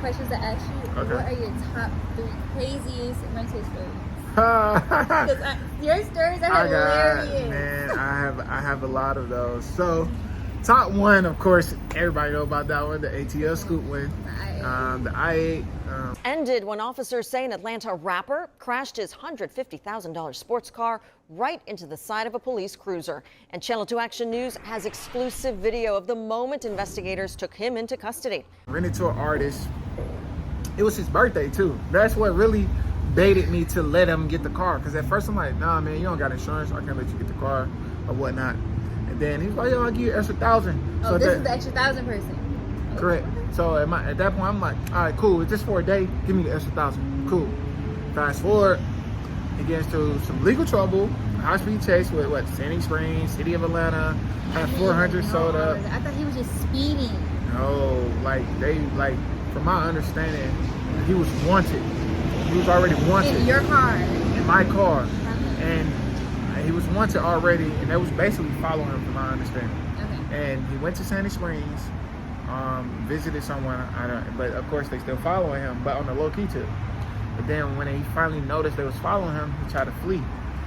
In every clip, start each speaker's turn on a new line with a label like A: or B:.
A: questions to ask you.
B: Okay.
A: What are your top 3 craziest rental stories? Because your stories are hilarious.
B: Man, I have a lot of those. So, top one, of course, everybody know about that one, the ATL scoop one. The I-8.
C: Ended when officers say an Atlanta rapper crashed his $150,000 sports car right into the side of a police cruiser. And Channel 2 Action News has exclusive video of the moment investigators took him into custody.
B: Rented to an artist. It was his birthday, too. That's what really baited me to let him get the car. Because at first I'm like, nah, man, you don't got insurance. I can't let you get the car or whatnot. And then he was like, yo, I'll give you an extra $1,000.
A: Oh, this is the extra $1,000 person.
B: Correct. So at that point, I'm like, all right, cool. It's just for a day. Give me the extra $1,000. Cool. Fast forward, he gets into some legal trouble. High-speed chase with what? Sandy Springs, City of Atlanta. Had 400 sold up.
A: I thought he was just speeding.
B: No, from my understanding, he was wanted. He was already wanted.
A: In your car.
B: In my car. And he was wanted already, and they was basically following him, from my understanding.
A: Okay.
B: And he went to Sandy Springs. Visited someone, but of course they still following him, but on the low key too. But then when he finally noticed they was following him, he tried to flee.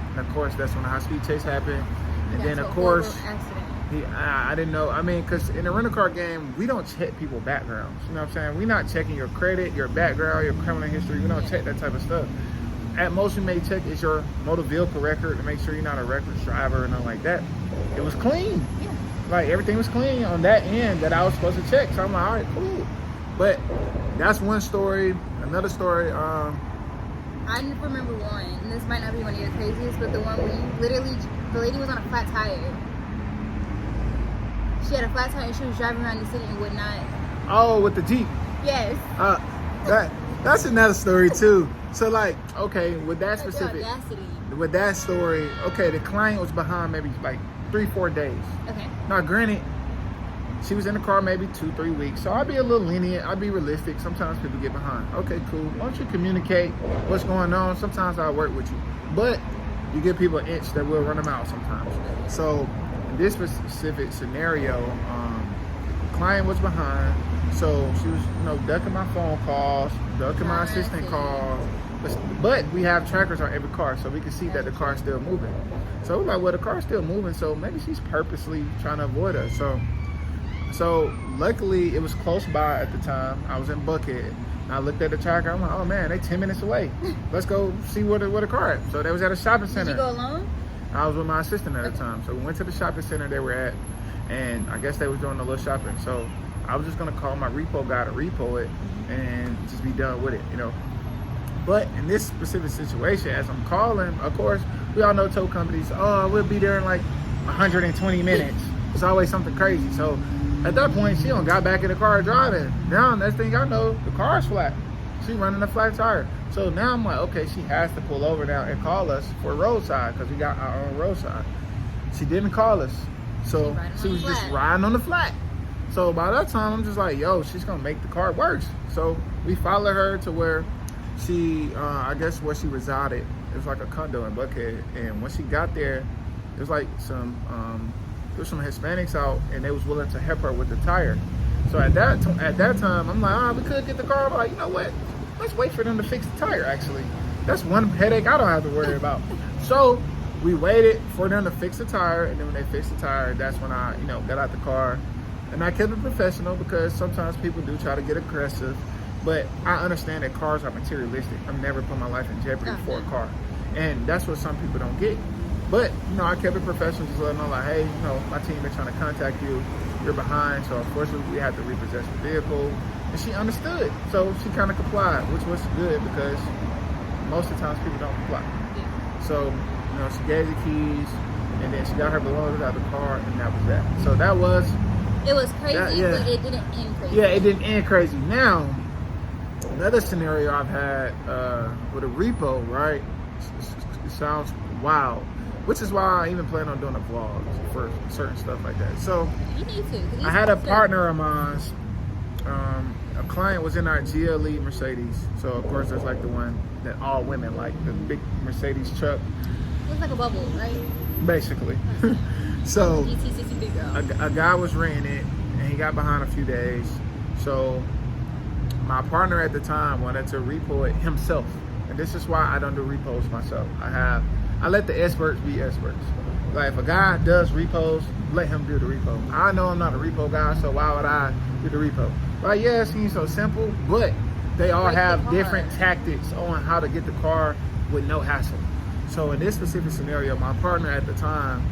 B: And of course that's when the high speed chase happened. And then of course, I didn't know. I mean, because in the rental car game, we don't check people's backgrounds. You know what I'm saying? We're not checking your credit, your background, your criminal history. We don't check that type of stuff. At most, we may check is your motor vehicle record to make sure you're not a reckless driver or nothing like that. It was clean.
A: Yeah.
B: Like, everything was clean on that end that I was supposed to check. So I'm like, all right, cool. But that's one story. Another story,
A: I remember one, and this might not be one of your craziest, but the one where you literally, the lady was on a flat tire. She had a flat tire and she was driving around the city and would not.
B: Oh, with the Jeep.
A: Yes.
B: That's another story too. So like, okay, with that specific,
A: the audacity.
B: with that story, okay, the client was behind maybe like 3-4 days.
A: Okay.
B: Now, granted, she was in the car maybe 2-3 weeks, so I'd be a little lenient. I'd be realistic. Sometimes people get behind. Okay, cool. Why don't you communicate what's going on? Sometimes I'll work with you, but you give people an inch that will run them out sometimes. So in this specific scenario, client was behind, so she was, ducking my phone calls, ducking my assistant calls. But we have trackers on every car, so we can see that the car's still moving. So we're like, well, the car's still moving, so maybe she's purposely trying to avoid us. So luckily, it was close by at the time. I was in Buckhead. And I looked at the tracker. I'm like, oh man, they 10 minutes away. Let's go see where the car is. So they was at a shopping center.
A: Did you go alone?
B: I was with my assistant at the time. So we went to the shopping center they were at, and I guess they was doing a little shopping. So I was just gonna call my repo guy to repo it and just be done with it, But in this specific situation, as I'm calling, of course, we all know tow companies, we'll be there in like 120 minutes. It's always something crazy. So at that point, she got back in the car driving. Now, next thing I know, the car's flat. She running a flat tire. So now I'm like, okay, she has to pull over now and call us for roadside because we got our own roadside. She didn't call us. So she was just riding on the flat. So by that time, I'm just like, yo, she's going to make the car worse. So we followed her to where she, I guess where she resided. It was like a condo in Buckhead. And when she got there, there was like some Hispanics out, and they was willing to help her with the tire. So at that time, I'm like, we could get the car. I'm like, you know what? Let's wait for them to fix the tire, actually. That's one headache I don't have to worry about. So we waited for them to fix the tire, and then when they fixed the tire, that's when I, got out the car. And I kept it professional because sometimes people do try to get aggressive. But I understand that cars are materialistic. I've never put my life in jeopardy for a car. And that's what some people don't get. But, I kept it professional, just letting them know, like, hey, my team been trying to contact you. You're behind. So, unfortunately, we had to repossess the vehicle. And she understood. So, she kind of complied, which was good because most of the times people don't comply. Yeah. So, she gave the keys, and then she got her belongings out of the car, and that was that. So, that was...
A: It was crazy, but it didn't end crazy.
B: Yeah, it didn't end crazy. Now, another scenario I've had with a repo, right? It sounds wild, which is why I even plan on doing a vlog for certain stuff like that. So,
A: you need to.
B: I had a partner of mine. A client was in our GLE Mercedes. So, of course, that's like the one that all women like, the big Mercedes truck.
A: Looks like a bubble, right?
B: Basically. So
A: big girl.
B: A guy was renting it, and he got behind a few days. So my partner at the time wanted to repo it himself. And this is why I don't do repos myself. I let the experts be experts. Like if a guy does repos, let him do the repo. I know I'm not a repo guy, so why would I do the repo? Like, yeah, it seems so simple, but they all have different tactics on how to get the car with no hassle. So in this specific scenario, my partner at the time,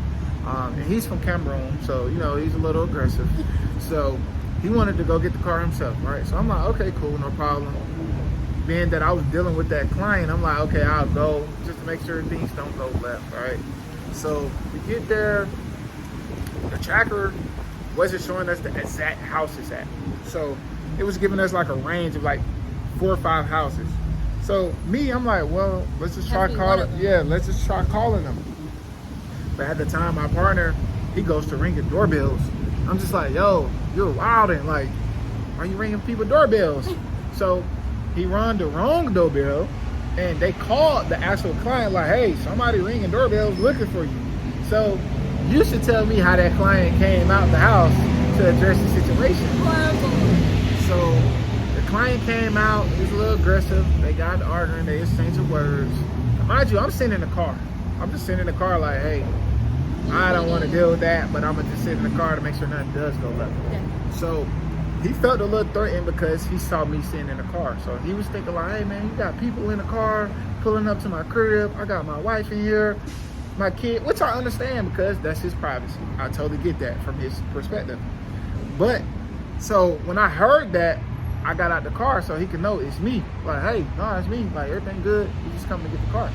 B: and he's from Cameroon, so you know he's a little aggressive. So he wanted to go get the car himself, right? So I'm like, okay, cool, no problem. Being that I was dealing with that client, I'm like, okay, I'll go just to make sure things don't go left, right? So we get there, the tracker wasn't showing us the exact house it's at. So it was giving us like a range of like 4 or 5 houses. So me, I'm like, well, let's just try calling. Yeah, let's just try calling them. But at the time, my partner, he goes to ringing doorbells. I'm just like, yo, you're wilding. Like, why are you ringing people doorbells? So he run the wrong doorbell, and they called the actual client like, hey, somebody ringing doorbells looking for you. So you should tell me how that client came out the house to address the situation.
A: Horrible.
B: So the client came out, he was a little aggressive. They got arguing, they exchanged words. And mind you, I'm sitting in the car. I'm just sitting in the car like, hey, I don't want to deal with that, but I'm gonna just sit in the car to make sure nothing does go left.
A: Okay.
B: So he felt a little threatened because he saw me sitting in the car. So he was thinking like, hey man, you got people in the car pulling up to my crib. I got my wife in here, my kid, which I understand because that's his privacy. I totally get that from his perspective. But so when I heard that, I got out the car so he could know it's me. Like, hey, no, it's me. Like, everything good. You just come to get the car.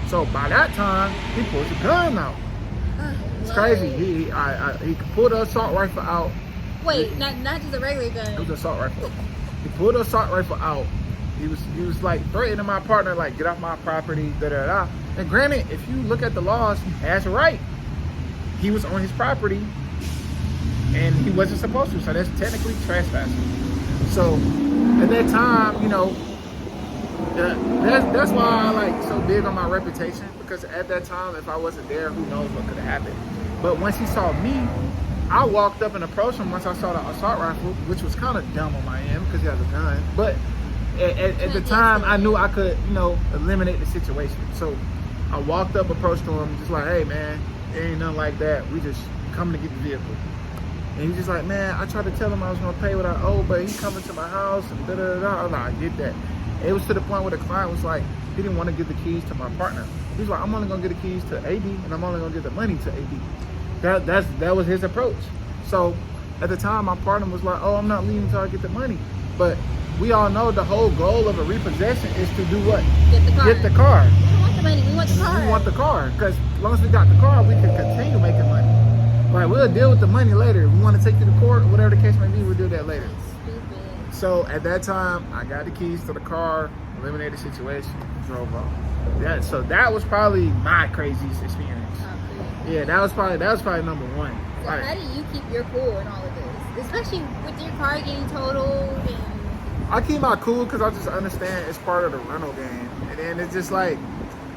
B: So by that time, he pulls the gun out. It's crazy. He pulled the assault rifle out.
A: Wait, not just a regular gun.
B: It was an assault rifle. He pulled the assault rifle out. He was like threatening my partner, like, get off my property, da da da. And granted, if you look at the laws, he has a right. He was on his property and he wasn't supposed to, so that's technically trespassing. So at that time, you know, that's why I like so big on my reputation, because at that time, if I wasn't there, who knows what could have happened. But once he saw me, I walked up and approached him once I saw the assault rifle, which was kind of dumb on my end because he has a gun. But at the time, I knew I could, you know, eliminate the situation. So I walked up, approached him, just like, hey man, it ain't nothing like that. We just coming to get the vehicle. And he's just like, man, I tried to tell him I was gonna pay what I owe, but he's coming to my house and da da da. I was like, I get that. It was to the point where the client was like, he didn't want to give the keys to my partner. He's like, I'm only gonna give the keys to AD, and I'm only gonna give the money to AD. That was his approach. So at the time, my partner was like, oh, I'm not leaving until I get the money. But we all know the whole goal of a repossession is to do what?
A: Get the car.
B: Get the car.
A: We don't want the money. We want the car.
B: We want the car, because as long as we got the car, we can continue making money. Like, we'll deal with the money later. If we want to take you to court, whatever the case may be, we'll do that later.
A: Stupid.
B: So at that time, I got the keys to the car, eliminated the situation, drove off. Yeah, so that was probably my craziest experience. Yeah, that was probably number one.
A: So
B: Like,
A: how do you keep your cool in all of this, especially with your car getting totaled? And
B: I keep my cool because I just understand it's part of the rental game, and then it's just like,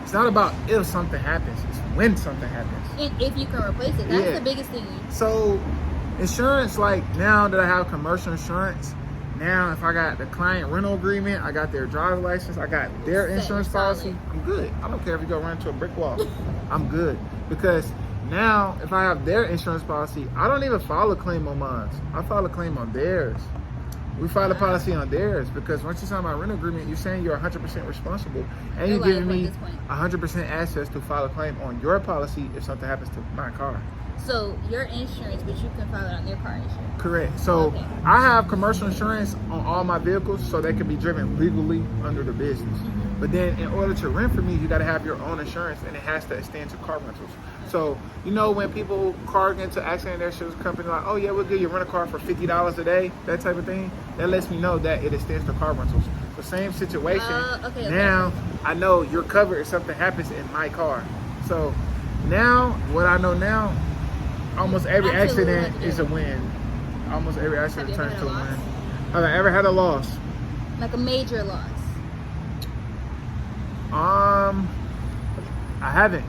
B: it's not about if something happens, it's when something happens.
A: and if you can replace it, that's
B: Yeah.
A: the biggest thing.
B: So insurance, like now that I have commercial insurance, now if I got the client rental agreement, I got their driver's license, I got their
A: Set,
B: insurance
A: solid.
B: policy, I'm good. I don't care if you go run into a brick wall. I'm good. Because now if I have their insurance policy, I don't even file a claim on mine. I file a claim on theirs. We file a policy on theirs, because once you sign my rental agreement, you're saying you're 100% responsible, and
A: You're
B: you're giving
A: liable at
B: me
A: this point.
B: 100% access to file a claim on your policy if something happens to my car.
A: So your insurance, but you can file it on their car insurance.
B: Correct. So
A: Okay.
B: I have commercial insurance on all my vehicles, so they can be driven legally under the business. But then in order to rent from me, you got to have your own insurance, and it has to extend to car rentals. So, you know, when people car get into accident, their insurance company like, oh yeah, we'll give you a rental car for $50 a day, that type of thing. That lets me know that it extends to car rentals. The same situation.
A: Okay.
B: Now I know you're covered if something happens in my car. So now, what I know now, almost every
A: Absolutely,
B: accident
A: like you
B: is a
A: do.
B: win. Almost every accident
A: Have you ever
B: turns to
A: had
B: a
A: a
B: win.
A: loss?
B: Have I ever had a loss?
A: Like a major loss.
B: I haven't.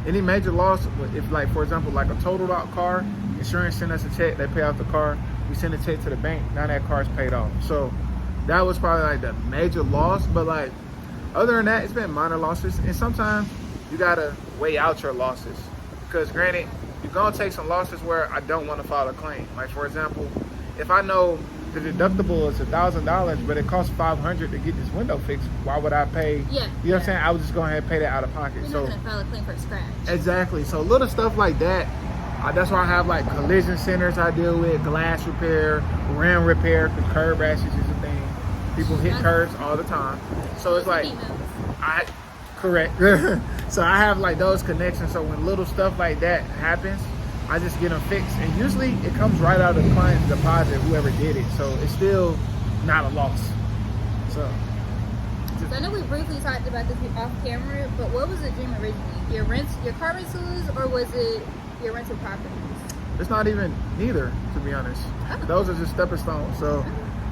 B: Any major loss, if like, for example, like a totaled out car, insurance send us a check, they pay off the car, we send a check to the bank, now that car is paid off. So that was probably like the major loss. But like other than that, it's been minor losses. And sometimes you gotta weigh out your losses, because granted, you're gonna take some losses where I don't want to file a claim. Like for example, if I know the deductible is $1,000, but it costs $500 to get this window fixed, why would I pay?
A: Yeah.
B: You know what I'm saying? I would just go ahead and pay that out of pocket.
A: You're not gonna file a claim for scratch.
B: Exactly. So little stuff like that. That's why I have like collision centers I deal with, glass repair, rim repair, because curb rashes is a thing. People hit curves all the time. So it's like, correct. So I have like those connections. So when little stuff like that happens, I just get them fixed. And usually it comes right out of the client's deposit, whoever did it. So it's still not a loss. So
A: I know we briefly talked about this off camera, but what was the dream originally? Your car rentals, or was it your rental properties?
B: It's not even neither, to be honest.
A: Oh.
B: Those are just stepping stones.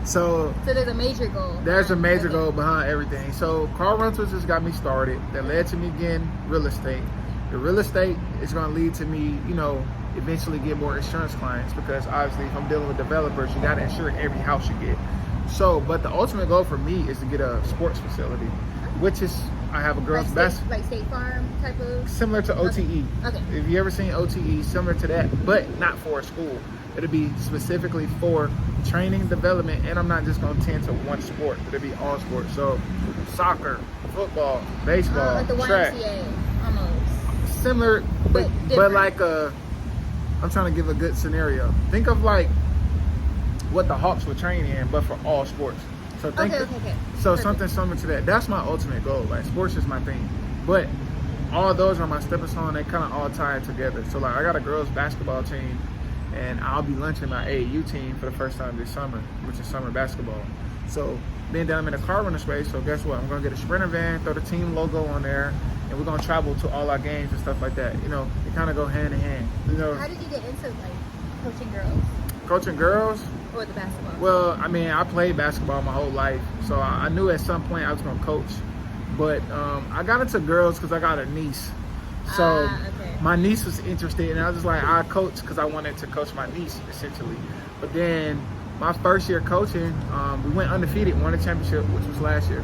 B: So
A: there's a major goal.
B: There's a major goal behind everything. So car rentals just got me started. That led to me getting real estate. The real estate is going to lead to me, eventually get more insurance clients, because obviously if I'm dealing with developers, you got to insure every house you get. So, but the ultimate goal for me is to get a sports facility, which is, I have a girls' basketball.
A: Like State Farm type of?
B: Similar to OTE.
A: Okay.
B: If you ever seen OTE, similar to that, but not for a school. It'll be specifically for training, development, and I'm not just going to tend to one sport. It'll be all sports. So soccer, football, baseball,
A: like the
B: track.
A: YMCA, almost.
B: Similar, but like I'm trying to give a good scenario. Think of like what the Hawks would train in, but for all sports. So think
A: okay.
B: So perfect. Something similar to that. That's my ultimate goal. Like sports is my thing, but all those are my stepping stones. They kind of all tie together. So like I got a girls basketball team, and I'll be launching my AAU team for the first time this summer, which is summer basketball. So being that I'm in the car runner space, so guess what? I'm gonna get a Sprinter van, throw the team logo on there, and we're gonna travel to all our games and stuff like that. It kind of go hand in hand.
A: How did you get into like coaching girls?
B: Coaching girls?
A: Or the basketball?
B: Well, I mean, I played basketball my whole life, so I knew at some point I was gonna coach. But I got into girls because I got a niece. So my niece was interested, and I was just like, I coach because I wanted to coach my niece, essentially. But then my first year coaching, we went undefeated, won a championship, which was last year.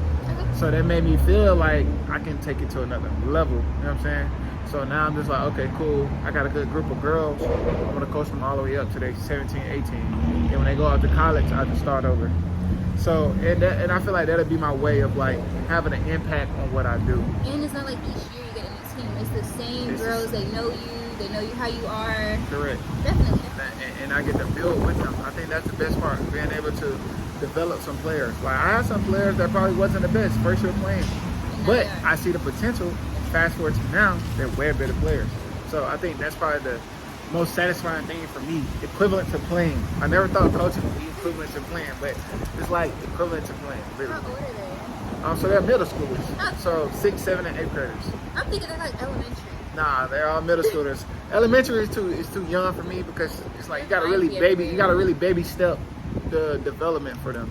B: So that made me feel like I can take it to another level, you know what I'm saying? So now I'm just like, okay, cool. I got a good group of girls. I'm gonna coach them all the way up to they 17, 18. And when they go out to college, I just start over. So, and I feel like that'll be my way of like having an impact on what I do.
A: And it's not like each year you get a new team. It's the same girls. They know you how you are.
B: Correct.
A: Definitely.
B: And I get to build with them. I think that's the best part, being able to develop some players. Like I had some players that probably wasn't the best first year playing, but I see the potential. Fast forward to now, they're way better players. So I think that's probably the most satisfying thing for me, equivalent to playing. I never thought coaching would be equivalent to playing, but it's like equivalent to playing. Literally.
A: How old are they?
B: So they're middle schoolers. So 6th, 7th, and 8th graders.
A: I'm thinking they're like elementary.
B: Nah, they're all middle schoolers. Elementary is too young for me, because it's like you gotta really baby step the development for them.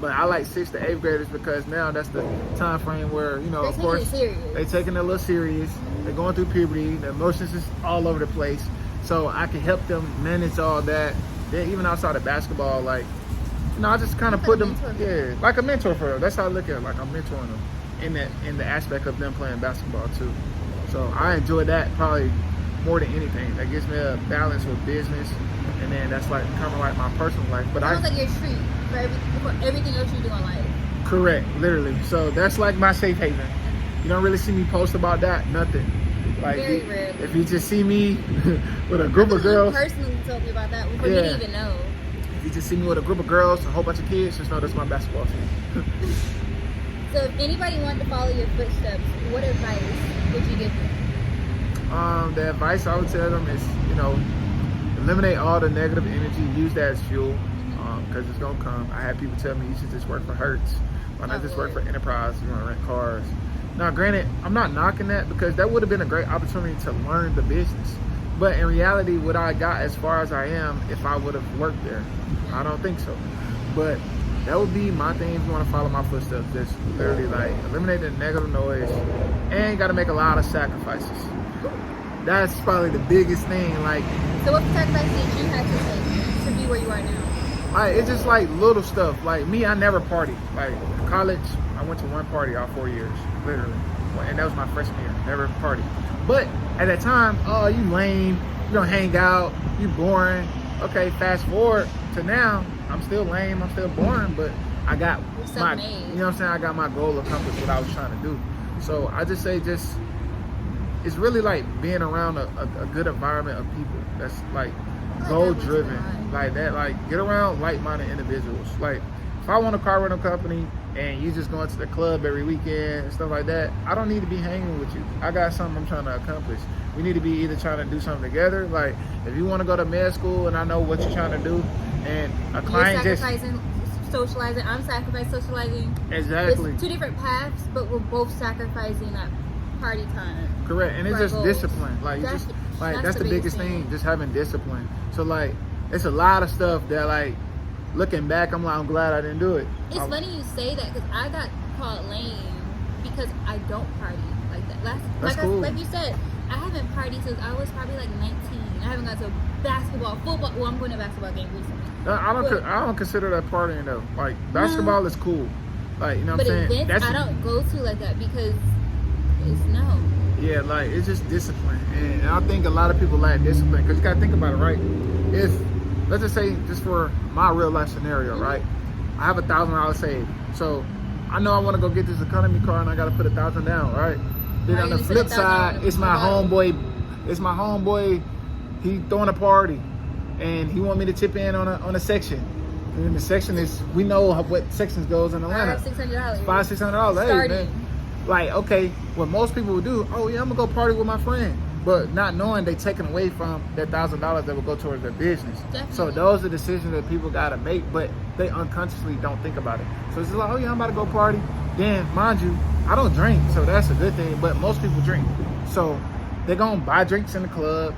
B: But I like 6th to 8th graders because now that's the time frame where, of course, they're taking it a little serious. They're going through puberty. The emotions is all over the place. So I can help them manage all that. Then even outside of basketball, like, I just kind of put them, like a mentor for them. That's how I look at it. Like I'm mentoring them in the aspect of them playing basketball too. So I enjoy that probably more than anything. That gives me a balance with business, and then that's like kind of like my personal life. But
A: sounds like your treat for everything else you do in life.
B: Correct, literally. So that's like my safe haven. You don't really see me post about that, nothing. Like
A: very rarely.
B: If you just see me with a group of girls,
A: you personally told me about that before you didn't even know.
B: If you just see me with a group of girls, a whole bunch of kids, just know that's my basketball team.
A: So if anybody wanted to follow your footsteps, what advice would you give them?
B: The advice I would tell them is, eliminate all the negative energy, use that as fuel, because it's gonna come. I had people tell me you should just work for Hertz, why not just work for Enterprise, you want to rent cars. Now granted, I'm not knocking that, because that would have been a great opportunity to learn the business. But in reality, would I got as far as I am if I would have worked there? I don't think so. But that would be my thing if you want to follow my footsteps. Just literally like eliminate the negative noise, and you got to make a lot of sacrifices. That's probably the biggest thing. Like,
A: so what sacrifices did you have to make to be where you are now?
B: Like, it's just like little stuff. Like me, I never partied. Like college, I went to one party all 4 years, literally. And that was my freshman year, never partied. But at that time, oh, you lame, you don't hang out, you boring. Okay, fast forward to now, I'm still lame, I'm still boring, but I got my, you know what I'm saying? I got my goal accomplished, what I was trying to do. So I just say it's really like being around a good environment of people that's like goal driven, like that, like get around like-minded individuals. Like if I want a car rental company and you just going to the club every weekend and stuff like that, I don't need to be hanging with you. I got something I'm trying to accomplish. We need to be either trying to do something together. Like if you want to go to med school and I know what you're trying to do, and a client
A: you're sacrificing socializing, I'm sacrificing socializing.
B: Exactly.
A: It's two different paths, but we're both sacrificing that party time.
B: Correct. And it's just
A: goals.
B: discipline. Like that's, just like that's the biggest thing, just having discipline. So like it's a lot of stuff that like looking back, I'm glad I didn't do it.
A: It's funny you say that because I got called lame because I don't party like that.
B: That's cool.
A: Like you said, I haven't partied since I was probably like 19. I haven't gone to basketball, football. Well, I'm going to a basketball game recently.
B: I don't consider that partying though. Like basketball is cool. Like you know what I'm saying.
A: But events I don't go to like that because it's no.
B: Yeah, like it's just discipline, and I think a lot of people lack discipline because you gotta think about it, right? If let's just say, just for my real life scenario, right? I have $1,000 saved, so I know I want to go get this economy car, and I gotta put $1,000 down, right? Then on the flip side, it's my homeboy. He throwing a party, and he want me to chip in on a section. And the section is, we know what sections goes in Atlanta.
A: $500-$600.
B: $500-$600. Hey, man. Like, okay, what most people would do, oh yeah, I'm gonna go party with my friend, but not knowing they taking away from that $1,000 that will go towards their business.
A: Definitely.
B: So those are decisions that people gotta make, but they unconsciously don't think about it. So it's just like, oh yeah, I'm about to go party. Then, mind you, I don't drink, so that's a good thing. But most people drink, so they're gonna buy drinks in the club,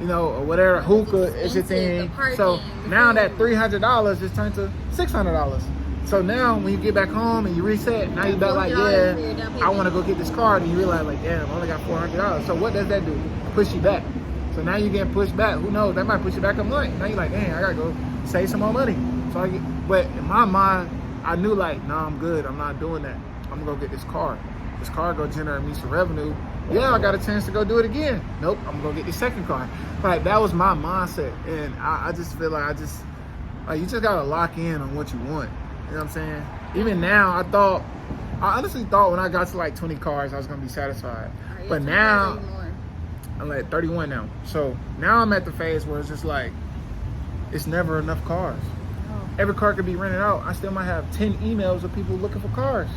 B: you know, or whatever. Hookah is a thing. So now that $300 is turned to $600. So now when you get back home and you reset, now you back like, yeah, I want to go get this car, and you realize like, damn, I only got $400. So what does that do? Push you back. So now you're getting pushed back. Who knows? That might push you back a month. Now you're like, dang, I gotta go save some more money. So but in my mind, I knew like, nah, I'm good. I'm not doing that. I'm gonna go get this car. This car gonna generate me some revenue. Yeah, I got a chance to go do it again. Nope, I'm gonna get the second car. Like that was my mindset, and I just feel like you just gotta lock in on what you want. You know what I'm saying? Even now, I honestly thought when I got to like 20 cars, I was gonna be satisfied. But now, I'm at 31 now. So now I'm at the phase where it's just like, it's never enough cars. Oh. Every car could be rented out. I still might have 10 emails of people looking for cars.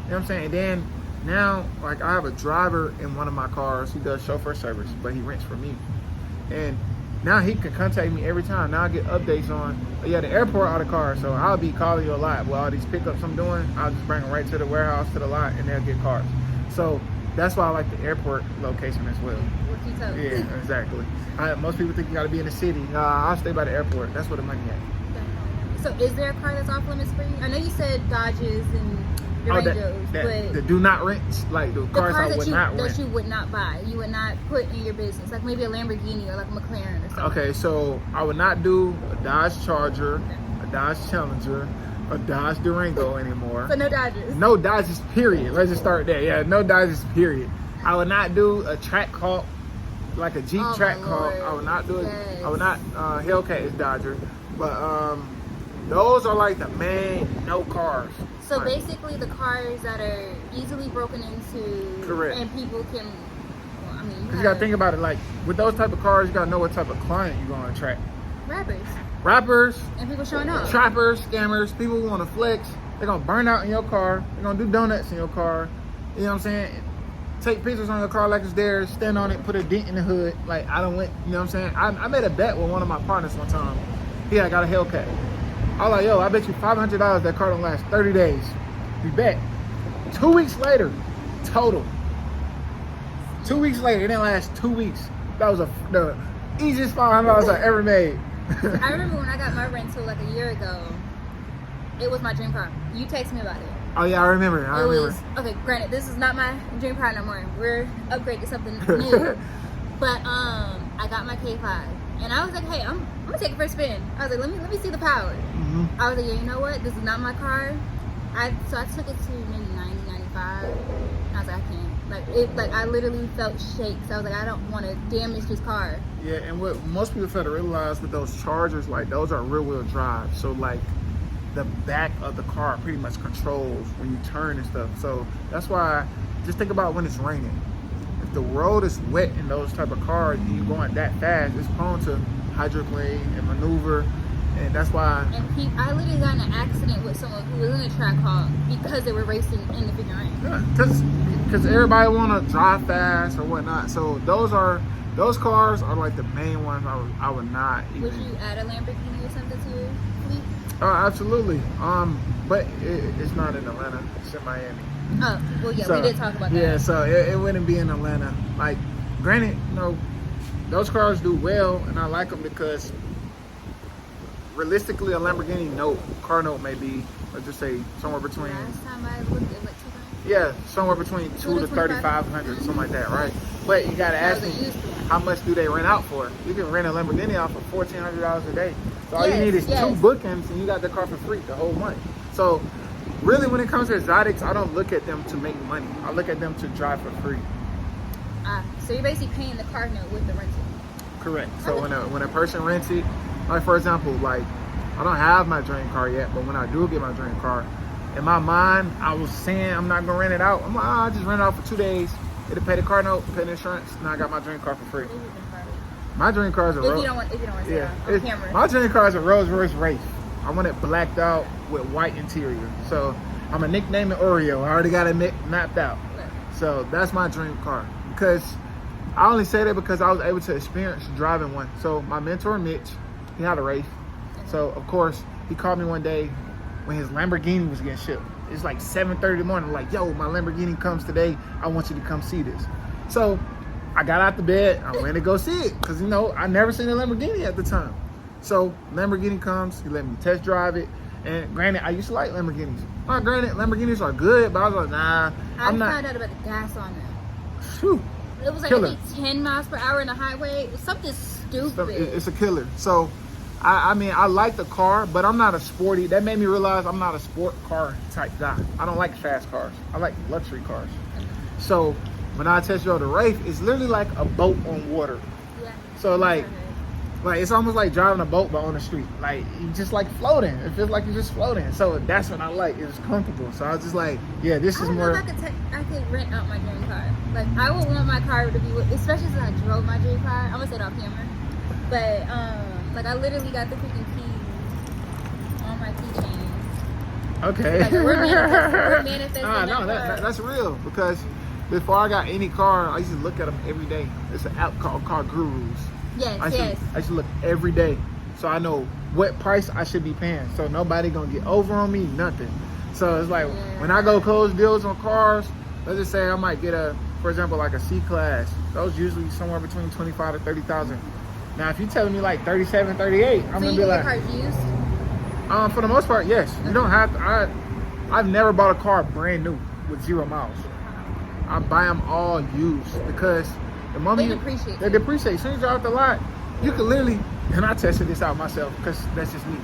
B: You know what I'm saying? And then now, like I have a driver in one of my cars. He does chauffeur service, but he rents for me. And now he can contact me every time. Now I get updates on, the airport out of car. So I'll be calling you a lot. Well, all these pickups I'm doing, I'll just bring them right to the warehouse, to the lot, and they'll get cars. So that's why I like the airport location as well. Yeah, exactly. Most people think you got to be in the city. I'll stay by the airport. That's where the money at.
A: So is there a car that's off limits for you? I know you said Dodges and Durangos, but
B: the do not rent, like the cars I would not rent.
A: That you would not buy, you would not put in your business, like maybe a Lamborghini or like a McLaren or something.
B: Okay, so I would not do a Dodge Charger, a Dodge Challenger, a Dodge Durango anymore.
A: So no Dodges.
B: No Dodges, period. Let's just start there. Yeah, no Dodges, period. I would not do a track Hawk, like a Jeep track Hawk. I would not do it. Yes. I would not. Hellcat is Dodger, but those are like the main no cars.
A: So basically, the cars that are easily broken into,
B: correct,
A: and people can. Well, I mean,
B: you gotta think about it. Like with those type of cars, you gotta know what type of client you're gonna attract. Rappers,
A: and people showing up.
B: Trappers, scammers, people who want to flex. They're gonna burn out in your car. They're gonna do donuts in your car. You know what I'm saying? Take pictures on your car like it's theirs. Stand on it, put a dent in the hood. Like I don't went. You know what I'm saying? I made a bet with one of my partners one time. I got a Hellcat. I was like, yo, I bet you $500 that car don't last 30 days. We bet. 2 weeks later, total. 2 weeks later, it didn't last 2 weeks. That was the easiest $500 I ever made.
A: I remember when I got my rental like a year ago, it was my dream car. You texted me about it.
B: Oh yeah, I remember.
A: Okay, granted, this is not my dream car no more. We're upgraded to something new. But I got my K5. And I was like, hey, I'm gonna take it for a spin. I was like, let me see the power. I was like, yeah, you know what? This is not my car. So I took it to maybe 90, 95. And I was like, I can't. Like I literally felt shakes. So I was like, I don't want to damage this car.
B: Yeah, and what most people fail to realize with those Chargers, like those are rear wheel drive. So like the back of the car pretty much controls when you turn and stuff. So that's why, just think about when it's raining. If the road is wet in those type of cars and you're going that fast, it's prone to hydroplane and maneuver. And that's why.
A: And I literally got in an accident with someone who was in a track hawk because they were racing in the freaking rain.
B: Yeah, because everybody want to drive fast or whatnot. So those cars are like the main ones I would not even.
A: Would you add a Lamborghini or something to your fleet?
B: Oh, absolutely. But it's not in Atlanta. It's in Miami.
A: Oh, well, yeah,
B: So,
A: we did talk about that.
B: Yeah, so it wouldn't be in Atlanta. Like, granted, those cars do well, and I like them because realistically, a Lamborghini car note may be, let's just say, somewhere between.
A: Last time I looked, it was like 200.
B: Yeah, somewhere between 2 to 3,500, something like that, right? But you gotta ask me, how much do they rent out for? You can rent a Lamborghini out for $1,400 a day. So all you need is 2 bookings, and you got the car for free the whole month. So really, when it comes to exotics, I don't look at them to make money. I look at them to drive for free.
A: So you're basically paying the car note with the rental.
B: Correct. So when a person rents it, like for example, like I don't have my dream car yet, but when I do get my dream car, in my mind, I was saying I'm not gonna rent it out. I'm like, I'll just rent it out for 2 days. It'll pay the car note, pay the insurance, and I got my dream car for free. My dream car is a
A: If you don't want to say it on camera.
B: My dream car is a Rolls Royce Wraith. I want it blacked out with white interior. So I'm gonna nickname it Oreo. I already got it mapped out. So that's my dream car. Because I only say that because I was able to experience driving one. So my mentor Mitch, he had a Wraith. So of course he called me one day when his Lamborghini was getting shipped. It's like 7:30 in the morning. I'm like, yo, my Lamborghini comes today. I want you to come see this. So I got out the bed. I went to go see it because I never seen a Lamborghini at the time. So Lamborghini comes. He let me test drive it. And granted, I used to like Lamborghinis. Granted, Lamborghinis are good, but I was like, nah, I'm not.
A: I found out about the gas on them.
B: Whew,
A: it was like
B: killer.
A: I think 10 miles per hour in the highway. It was something stupid.
B: It's a killer. So I mean, I like the car, but I'm not a sporty. That made me realize I'm not a sport car type guy. I don't like fast cars. I like luxury cars. So when I test drove the Wraith, it's literally like a boat on water.
A: Yeah.
B: So like it's almost like driving a boat but on the street. Like you just like floating. It feels like you're just floating. So that's what I like. It's comfortable. So I was just like, yeah, this is more.
A: I could rent out my dream car. Like I would want my car to be, especially since I drove my dream car. I'm gonna say it off camera, but like I literally got the freaking keys on my keychain.
B: Okay.
A: Like we're manifesting
B: no, that's real because before I got any car, I used to look at them every day. There's an app called Car Gurus.
A: Yes,
B: I used to look every day, so I know what price I should be paying. So nobody gonna get over on me, nothing. So it's like when I go close deals on cars, let's just say I might get for example, like a C-Class. Those usually somewhere between 25 to 30,000. Now, if you're telling me like 37, 38, I'm gonna be like.
A: So you get cars used?
B: For the most part, yes. You don't have to. I've never bought a car brand new with 0 miles. I buy them all used because the moment they depreciate. As soon as you're out the lot, you can literally. And I tested this out myself because that's just me.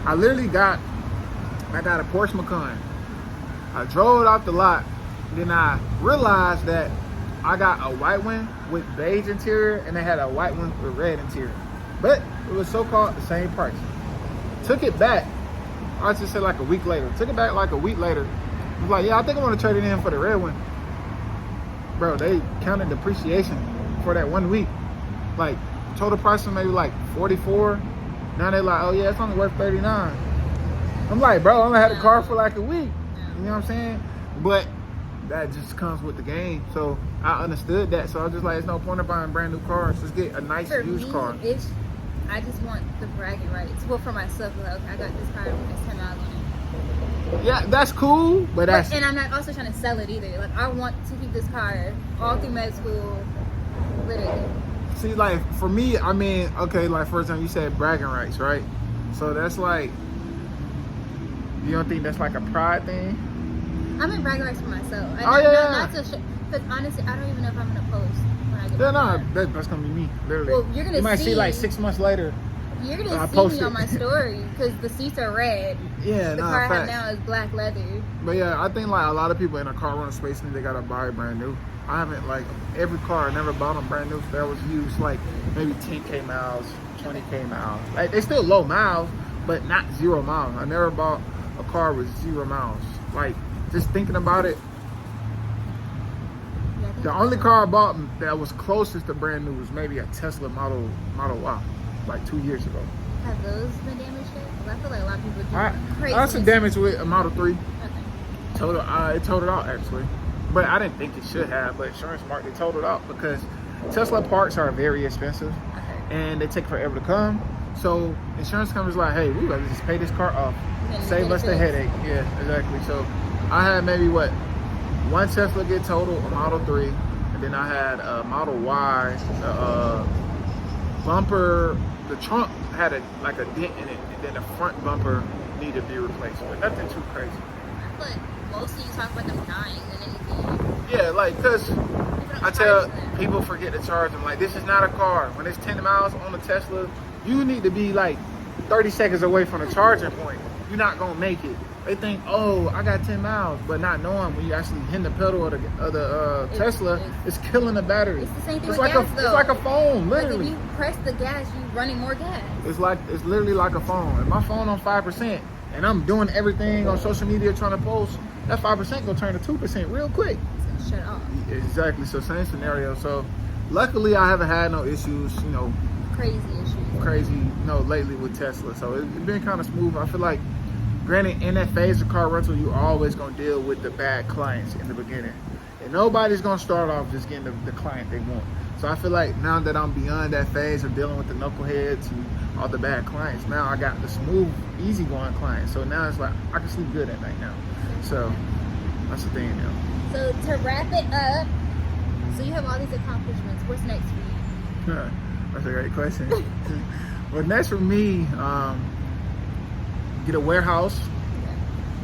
B: I got a Porsche Macan. I drove it off the lot. Then I realized that I got a white one with beige interior and they had a white one with red interior. But it was so-called the same price. Took it back. I just said like a week later. Took it back like a week later. I was like, yeah, I think I want to trade it in for the red one. Bro, they counted depreciation for that 1 week. Like, total price was maybe like 44. Now they're like, oh yeah, it's only worth 39. I'm like, bro, I only had a car for like a week. You know what I'm saying? But that just comes with the game. So I understood that. So I was just like, there's no point in buying brand new cars. Just get a nice used car.
A: I just want the bragging rights. Well, for myself, like, I got this car with 10 miles on it.
B: Yeah, that's cool, but that's.
A: And I'm not also trying to sell it either. Like, I want to keep this car all through med school, literally.
B: See, like, for me, I mean, okay, like, for example, you said bragging rights, right? So that's like, you don't think that's like a pride thing?
A: I mean bragging rights for myself.
B: Oh, yeah.
A: Because Because honestly, I don't even know if I'm gonna post when I get
B: Yeah,
A: my
B: no,
A: car.
B: that's gonna be me, literally.
A: Well, you're gonna
B: you might see
A: see-
B: like 6 months later.
A: You're
B: I
A: gonna see
B: post
A: me
B: it.
A: on my story because the seats are red.
B: Yeah,
A: The
B: no,
A: car I have
B: facts.
A: now is black leather.
B: But yeah, I think like a lot of people in a car rental space think they gotta buy it brand new. I haven't like every car I never bought them brand new. That was used like maybe 10K miles, 20K miles. Like they still low miles, but not 0 miles. I never bought a car with 0 miles. Like just thinking about it,
A: Yeah, I think
B: the only car I bought that was closest to brand new was maybe a Tesla Model Y, like 2 years ago.
A: Have those been damaged yet? 'Cause I feel like a lot of people do
B: I
A: crazy.
B: got some damage with a Model 3.
A: Okay.
B: It totaled out actually, but I didn't think it should have. But insurance market they totaled out because Tesla parts are very expensive
A: Okay.
B: and they take forever to come. So insurance companies like, hey, we gotta just pay this car off,
A: Then
B: save
A: get
B: us
A: it
B: the
A: fixed.
B: headache. Yeah, exactly. So I had maybe one Tesla get totaled, a Model 3, and then I had a Model Y. The bumper, the trunk had a dent in it, and then the front bumper needed to be replaced. But nothing too crazy.
A: I feel like mostly you talk about them dying than anything.
B: Yeah, like, cause
A: People don't
B: I tell
A: charge them.
B: people forget to charge them. Like, this is not a car. When it's 10 miles on the Tesla, you need to be like 30 seconds away from the charging point. You're not gonna make it. They think, oh, I got 10 miles, but not knowing when you actually hit the pedal of the Tesla, it's killing the battery.
A: It's the same thing
B: It's
A: with
B: like
A: gas,
B: it's
A: though.
B: like a phone,
A: Like
B: literally.
A: if you press the gas, you running more gas.
B: It's literally like a phone. If my phone on 5% and I'm doing everything on social media trying to post, that 5% gonna turn to 2% real quick.
A: It's gonna shut off.
B: Exactly. So same scenario. So luckily I haven't had no issues,
A: Crazy issues.
B: lately with Tesla. So it's been kind of smooth. I feel like, granted, in that phase of car rental, you always gonna deal with the bad clients in the beginning. And nobody's gonna start off just getting the client they want. So I feel like now that I'm beyond that phase of dealing with the knuckleheads and all the bad clients, now I got the smooth, easygoing clients. So now it's like I can sleep good at night now. So that's the thing now.
A: So to wrap it up, so you have all these accomplishments. What's next for you?
B: That's a great question. Well, next for me, get a warehouse,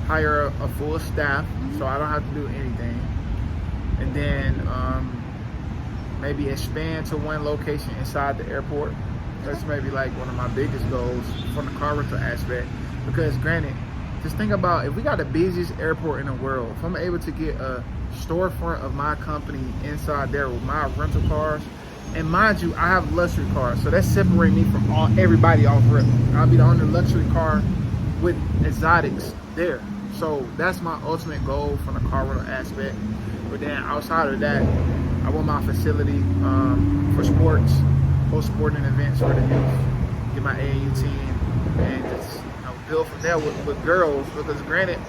B: hire a full staff so I don't have to do anything, and then maybe expand to one location inside the airport. That's maybe like one of my biggest goals from the car rental aspect, because granted, just think about if we got the busiest airport in the world, if I'm able to get a storefront of my company inside there with my rental cars, and mind you, I have luxury cars, so that separates me from everybody off rip. I'll be the only luxury car with exotics there. So that's my ultimate goal from the car rental aspect. But then outside of that, I want my facility for sports, host sporting events for the youth, get my AAU team, and just build from there with girls. Because granted,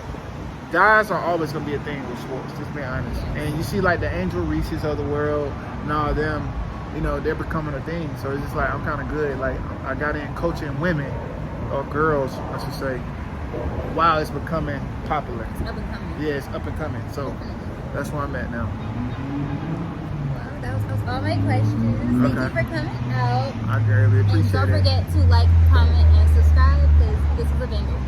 B: guys are always gonna be a thing with sports, just being honest. And you see like the Angel Reese's of the world and all of them, they're becoming a thing. So it's just like I'm kind of good. Like I got in coaching women or girls, I should say, while it's becoming popular.
A: It's up and coming.
B: Yeah, it's up and coming. So that's where I'm at now.
A: Well, that was all my questions. Thank you for coming out.
B: I greatly appreciate
A: And don't
B: it.
A: forget to like, comment, and subscribe because this is a banger.